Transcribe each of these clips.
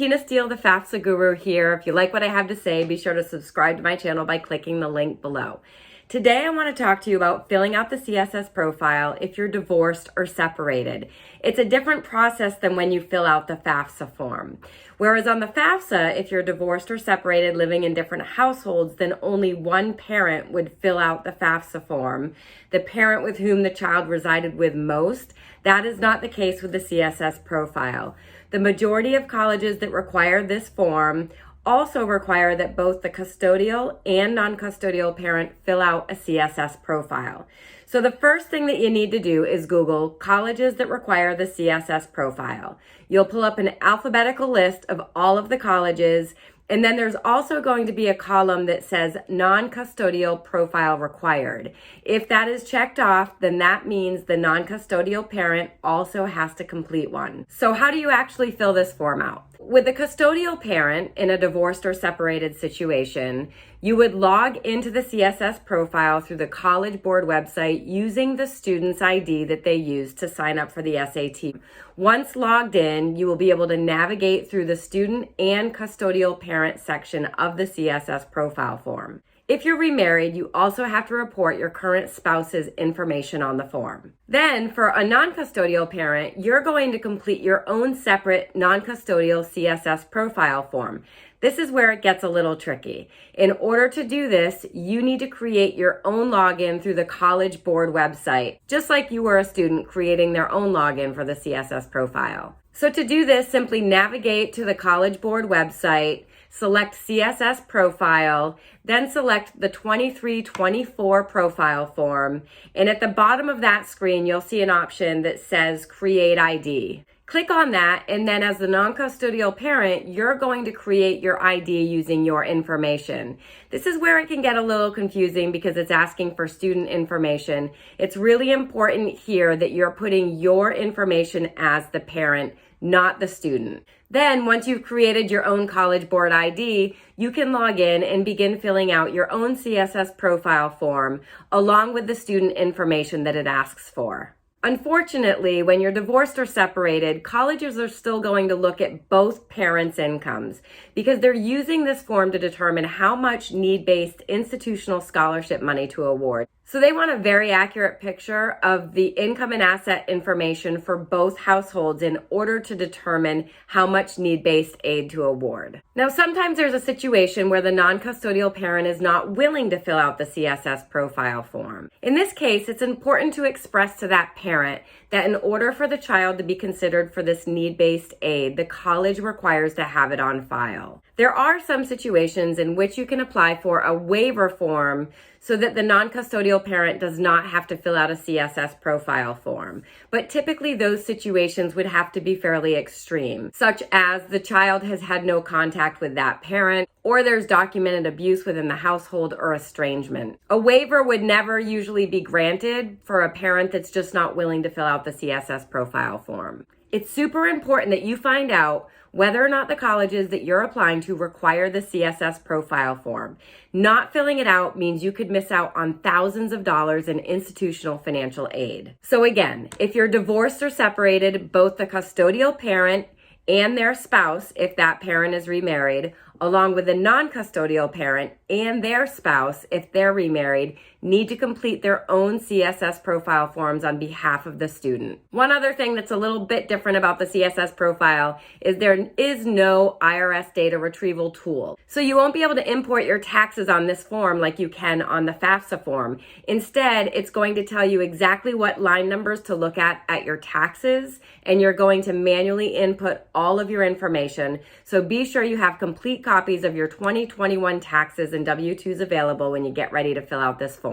Tina Steele, the FAFSA Guru here. If you like what I have to say, be sure to subscribe to my channel by clicking the link below. Today, I want to talk to you about filling out the CSS profile if you're divorced or separated. It's a different process than when you fill out the FAFSA form. Whereas on the FAFSA, if you're divorced or separated living in different households, then only one parent would fill out the FAFSA form, the parent with whom the child resided with most. That is not the case with the CSS profile. The majority of colleges that require this form also require that both the custodial and non-custodial parent fill out a CSS profile. So the first thing that you need to do is Google colleges that require the CSS profile. You'll pull up an alphabetical list of all of the colleges, and then there's also going to be a column that says non-custodial profile required. If that is checked off, then that means the non-custodial parent also has to complete one. So how do you actually fill this form out? With the custodial parent in a divorced or separated situation, you would log into the CSS profile through the College Board website using the student's ID that they use to sign up for the SAT. Once logged in, you will be able to navigate through the student and custodial parent section of the CSS profile form. If you're remarried, you also have to report your current spouse's information on the form. Then, for a non-custodial parent, you're going to complete your own separate non-custodial CSS profile form. This is where it gets a little tricky. In order to do this, you need to create your own login through the College Board website, just like you were a student creating their own login for the CSS profile. So to do this, simply navigate to the College Board website, select CSS Profile, then select the 23-24 profile form, and at the bottom of that screen, you'll see an option that says Create ID. Click on that, and then as the non-custodial parent, you're going to create your ID using your information. This is where it can get a little confusing because it's asking for student information. It's really important here that you're putting your information as the parent, not the student. Then, once you've created your own College Board ID, you can log in and begin filling out your own CSS profile form along with the student information that it asks for. Unfortunately, when you're divorced or separated, colleges are still going to look at both parents' incomes because they're using this form to determine how much need-based institutional scholarship money to award. So they want a very accurate picture of the income and asset information for both households in order to determine how much need-based aid to award. Now, sometimes there's a situation where the non-custodial parent is not willing to fill out the CSS profile form. In this case, it's important to express to that parent that in order for the child to be considered for this need-based aid, the college requires to have it on file. There are some situations in which you can apply for a waiver form so that the non-custodial parent does not have to fill out a CSS profile form. But typically those situations would have to be fairly extreme, such as the child has had no contact with that parent, or there's documented abuse within the household or estrangement. A waiver would never usually be granted for a parent that's just not willing to fill out the CSS profile form. It's super important that you find out whether or not the colleges that you're applying to require the CSS profile form. Not filling it out means you could miss out on thousands of dollars in institutional financial aid. So again, if you're divorced or separated, both the custodial parent and their spouse, if that parent is remarried, along with the non-custodial parent and their spouse, if they're remarried, need to complete their own CSS profile forms on behalf of the student. One other thing that's a little bit different about the CSS profile is there is no IRS data retrieval tool. So you won't be able to import your taxes on this form like you can on the FAFSA form. Instead, it's going to tell you exactly what line numbers to look at your taxes, and you're going to manually input all of your information. So be sure you have complete copies of your 2021 taxes and W-2s available when you get ready to fill out this form.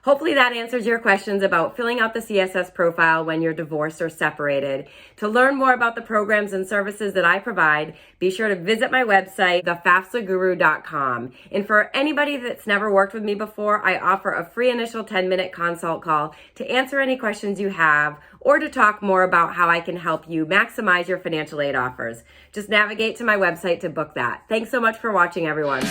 Hopefully that answers your questions about filling out the CSS profile when you're divorced or separated. To learn more about the programs and services that I provide, be sure to visit my website, thefafsaguru.com. And for anybody that's never worked with me before, I offer a free initial 10-minute consult call to answer any questions you have or to talk more about how I can help you maximize your financial aid offers. Just navigate to my website to book that. Thanks so much for watching, everyone.